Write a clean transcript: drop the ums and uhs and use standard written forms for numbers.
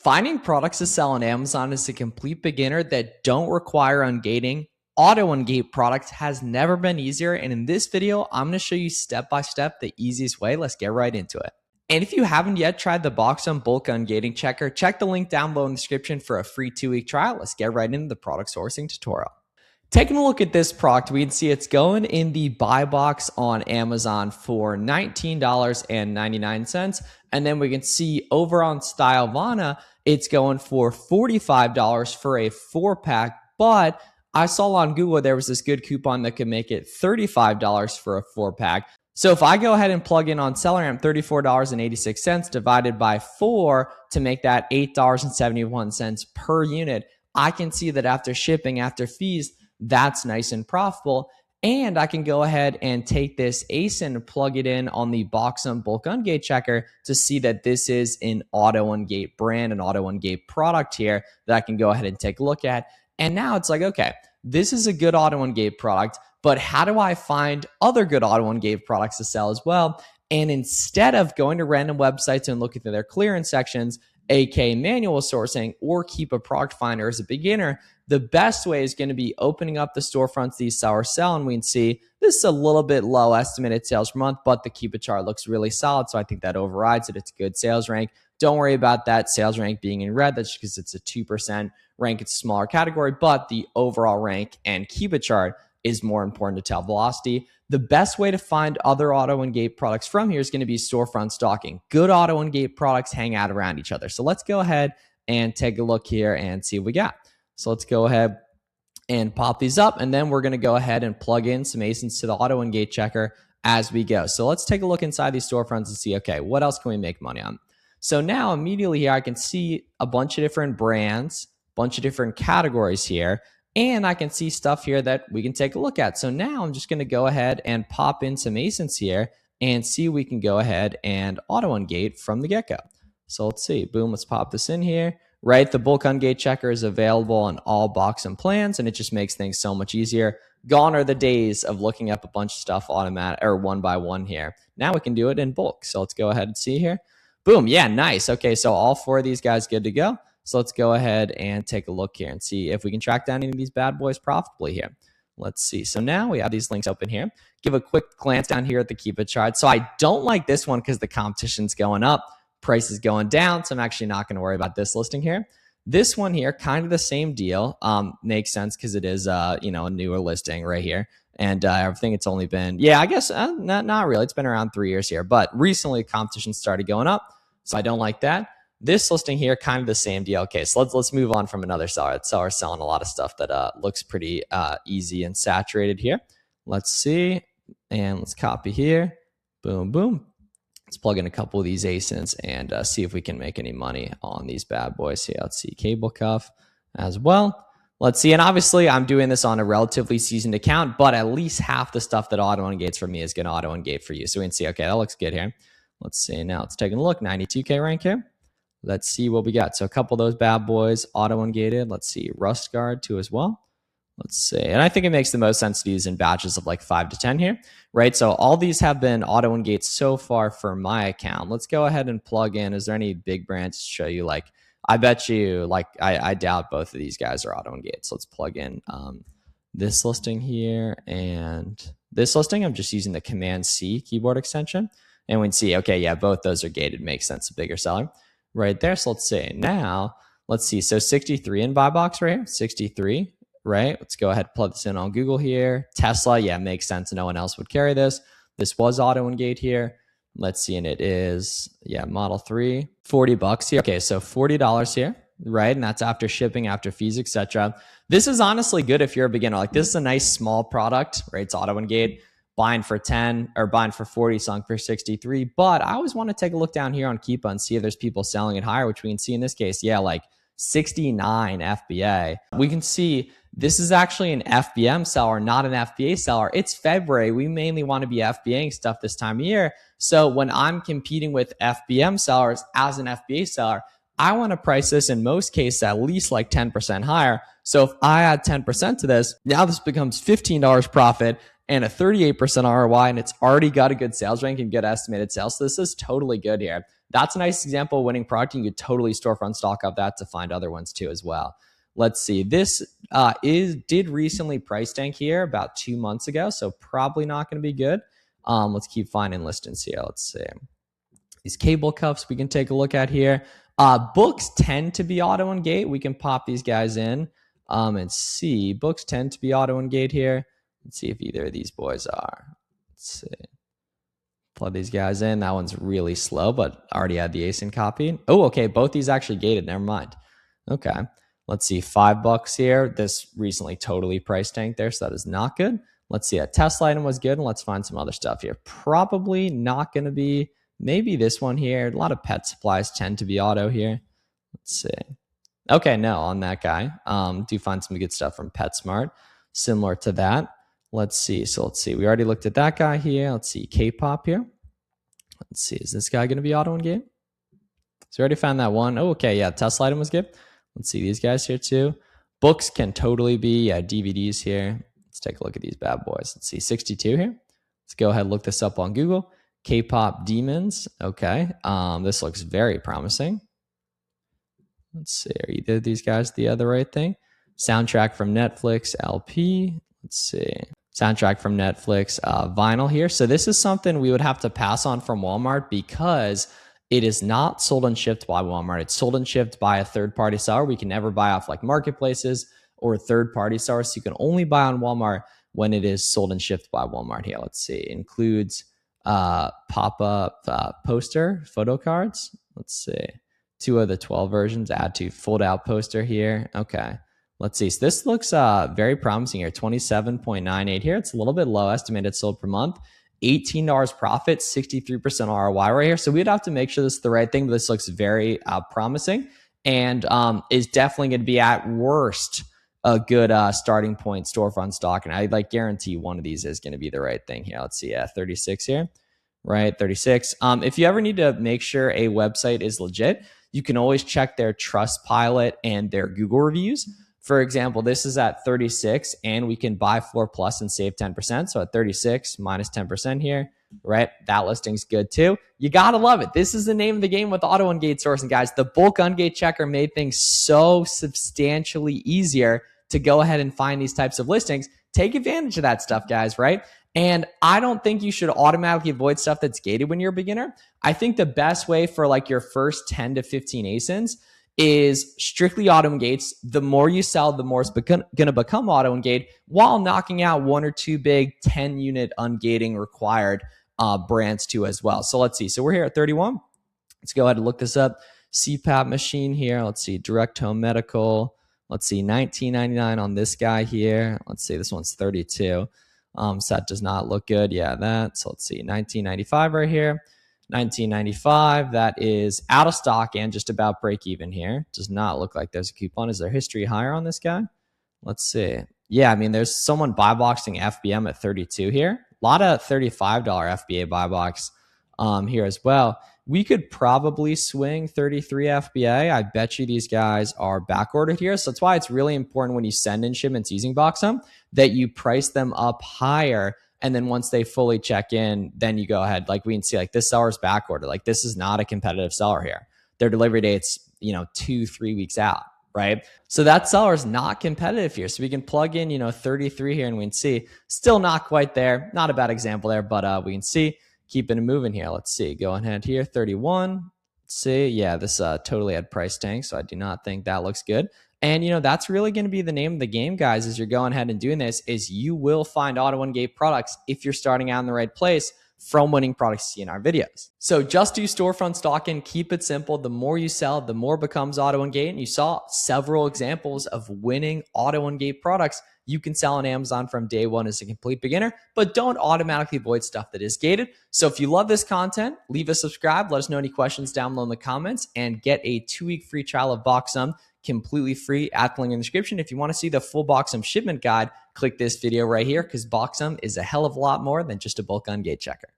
Finding products to sell on Amazon is a complete beginner that don't require ungating. Auto-ungate products has never been easier, and in this video, I'm going to show you step by step the easiest way. Let's get right into it. And if you haven't yet tried the box on bulk ungating checker, check the link down below in the description for a free 2-week trial. Let's get right into the product sourcing tutorial. Taking a look at this product, we can see it's going in the buy box on Amazon for $19.99. And then we can see over on Stylovana, it's going for $45 for a 4-pack. But I saw on Google there was this good coupon that could make it $35 for a 4-pack. So if I go ahead and plug in on Selleramp $34.86 divided by 4 to make that $8.71 per unit, I can see that after shipping, after fees, that's nice and profitable. And I can go ahead and take this ASIN and plug it in on the box on bulk ungate checker to see that this is an auto ungate brand, an auto ungate product here that I can go ahead and take a look at. And now it's like, okay, this is a good auto ungate product, but how do I find other good auto ungate products to sell as well? And instead of going to random websites and looking through their clearance sections, aka manual sourcing, or keep a product finder as a beginner, the best way is going to be opening up the storefronts these sellers sell, and we can see this is a little bit low estimated sales per month, but the Keep It chart looks really solid, so I think that overrides it. It's a good sales rank. Don't worry about that sales rank being in red. That's because it's a 2% rank. It's a smaller category, but the overall rank and Keep It chart is more important to tell velocity. The best way to find other auto ungate products from here is going to be storefront stocking. Good auto ungate products hang out around each other. So let's go ahead and take a look here and see what we got. So let's go ahead and pop these up, and then we're going to go ahead and plug in some ASINs to the auto ungate checker as we go. So let's take a look inside these storefronts and see, okay, what else can we make money on? So now immediately here, I can see a bunch of different brands, bunch of different categories here, and I can see stuff here that we can take a look at. So now I'm just going to go ahead and pop in some ASINs here and see we can go ahead and auto ungate from the get-go. So let's see, boom, let's pop this in here. Right, the bulk ungate checker is available on all box and plans, and it just makes things so much easier. Gone are the days of looking up a bunch of stuff automatic or one by one here. Now we can do it in bulk. So let's go ahead and see here. Boom, yeah, nice. Okay, so all 4 of these guys good to go. So let's go ahead and take a look here and see if we can track down any of these bad boys profitably here. Let's see. So now we have these links open here. Give a quick glance down here at the Keep It chart. So I don't like this one because the competition's going up. Price is going down, so I'm actually not going to worry about this listing here. This one here, kind of the same deal. Makes sense because it is a newer listing right here, and I think it's only been I guess not really. It's been around 3 years here, but recently competition started going up, so I don't like that. This listing here, kind of the same deal. Okay, so let's move on from another seller. That seller's selling a lot of stuff that looks pretty easy and saturated here. Let's see, and let's copy here. Boom, boom. Let's plug in a couple of these ASINs and see if we can make any money on these bad boys here. Let's see, cable cuff as well. Let's see, and obviously I'm doing this on a relatively seasoned account, but at least half the stuff that auto ungates for me is going to auto ungate for you. So we can see, okay, that looks good here. Let's see, now let's take a look, 92K rank here. Let's see what we got. So a couple of those bad boys auto ungated. Let's see, Rust Guard too as well. Let's see, and I think it makes the most sense to use in batches of like 5 to 10 here, right? So all these have been auto ungates so far for my account. Let's go ahead and plug in. Is there any big brands to show you? Like, I bet you, like, I doubt both of these guys are auto ungates. So let's plug in this listing here and this listing. I'm just using the Command C keyboard extension, and we can see, okay, yeah, both those are gated. Makes sense, a bigger seller right there. So let's see now. Let's see, so 63 in buy box right here, 63. Right, let's go ahead and plug this in on Google here. Tesla, yeah, makes sense. No one else would carry this. This was auto ungate here. Let's see, and it is, Model 3, $40 here. Okay, so $40 here, right? And that's after shipping, after fees, etc. This is honestly good if you're a beginner. Like, this is a nice small product, right? It's auto ungate, buying for 10 or buying for 40, selling for 63. But I always want to take a look down here on Keepa and see if there's people selling it higher, which we can see in this case, like 69 FBA. We can see this is actually an FBM seller, not an FBA seller. It's February. We mainly want to be FBAing stuff this time of year. So when I'm competing with FBM sellers as an FBA seller, I want to price this in most cases at least like 10% higher. So if I add 10% to this, now this becomes $15 profit and a 38% ROI, and it's already got a good sales rank and good estimated sales. So this is totally good here. That's a nice example of winning product. And you could totally storefront stock up that to find other ones too as well. Let's see. This did recently price tank here about 2 months ago, so probably not going to be good. Let's keep finding listings here. Let's see. These cable cuffs we can take a look at here. Books tend to be auto Ungate. We can pop these guys in and see. Books tend to be auto Ungate here. Let's see if either of these boys are. Let's see. Plug these guys in. That one's really slow, but already had the ASIN copied. Oh, okay. Both these actually gated. Never mind. Okay. Let's see. $5 here. This recently totally price tanked there, so that is not good. Let's see. That Tesla item was good, and let's find some other stuff here. Probably not going to be. Maybe this one here. A lot of pet supplies tend to be auto here. Let's see. Okay, no, on that guy. Do find some good stuff from PetSmart, similar to that. Let's see. So let's see. We already looked at that guy here. Let's see. K-pop here. Let's see. Is this guy going to be auto in game? So we already found that one. Oh, okay. Yeah, Tesla item was good. Let's see these guys here too. Books can totally be DVDs here. Let's take a look at these bad boys. Let's see. 62 here. Let's go ahead and look this up on Google. K-pop demons. Okay. This looks very promising. Let's see. Are either of these guys the other right thing? Soundtrack from Netflix, LP. Let's see. Soundtrack from Netflix, vinyl here. So this is something we would have to pass on from Walmart because it is not sold and shipped by Walmart. It's sold and shipped by a third-party seller. We can never buy off like marketplaces or third-party sellers. So you can only buy on Walmart when it is sold and shipped by Walmart here. Let's see. It includes pop-up poster photo cards. Let's see. 2 of the 12 versions. Add to fold-out poster here. Okay. Let's see. So this looks very promising here. 27.98 here. It's a little bit low. Estimated sold per month. $18 profit, 63% ROI right here. So we'd have to make sure this is the right thing, but this looks very promising and is definitely going to be at worst a good starting point storefront stock. And I guarantee one of these is going to be the right thing here. Let's see. 36 here, right? 36. If you ever need to make sure a website is legit, you can always check their Trustpilot and their Google reviews. For example, this is at 36 and we can buy Floor Plus and save 10%. So at 36 minus 10% here, right? That listing's good too. You got to love it. This is the name of the game with auto Ungate sourcing, guys. The bulk Ungate checker made things so substantially easier to go ahead and find these types of listings. Take advantage of that stuff, guys, right? And I don't think you should automatically avoid stuff that's gated when you're a beginner. I think the best way for like your first 10 to 15 ASINs is strictly auto Ungates. The more you sell, the more it's going to become auto Ungate while knocking out 1 or 2 big 10 unit ungating required brands too as well. So let's see. So we're here at 31. Let's go ahead and look this up. CPAP machine here. Let's see. Direct home medical. Let's see. $19.99 on this guy here. Let's see. This one's 32. So that does not look good. Yeah, that. So let's see. $19.95 right here. $19.95. That is out of stock and just about break even here. Does not look like there's a coupon. Is there history higher on this guy? Let's see. Yeah, I mean, there's someone buy boxing FBM at 32 here. A lot of $35 FBA buy box here as well. We could probably swing 33 FBA. I bet you these guys are back ordered here. So that's why it's really important when you send in shipments using Boxum that you price them up higher. And then once they fully check in, then you go ahead. Like we can see, like this seller's back order. Like this is not a competitive seller here. Their delivery date's 2-3 weeks out, right? So that seller is not competitive here. So we can plug in 33 here, and we can see still not quite there. Not a bad example there, but we can see keeping it moving here. Let's see. Go ahead here, 31. Let's see. Yeah, this totally had price tank, so I do not think that looks good. And, that's really going to be the name of the game, guys, as you're going ahead and doing this, is you will find auto Ungate products if you're starting out in the right place from winning products you see in our videos. So just do storefront stocking, keep it simple. The more you sell, the more becomes auto Ungate. And you saw several examples of winning auto Ungate products you can sell on Amazon from day one as a complete beginner, but don't automatically avoid stuff that is gated. So if you love this content, leave a subscribe. Let us know any questions down below in the comments and get a 2-week free trial of Boxum completely free at the link in the description. If you want to see the full Boxum shipment guide, click this video right here because Boxum is a hell of a lot more than just a bulk Ungate checker.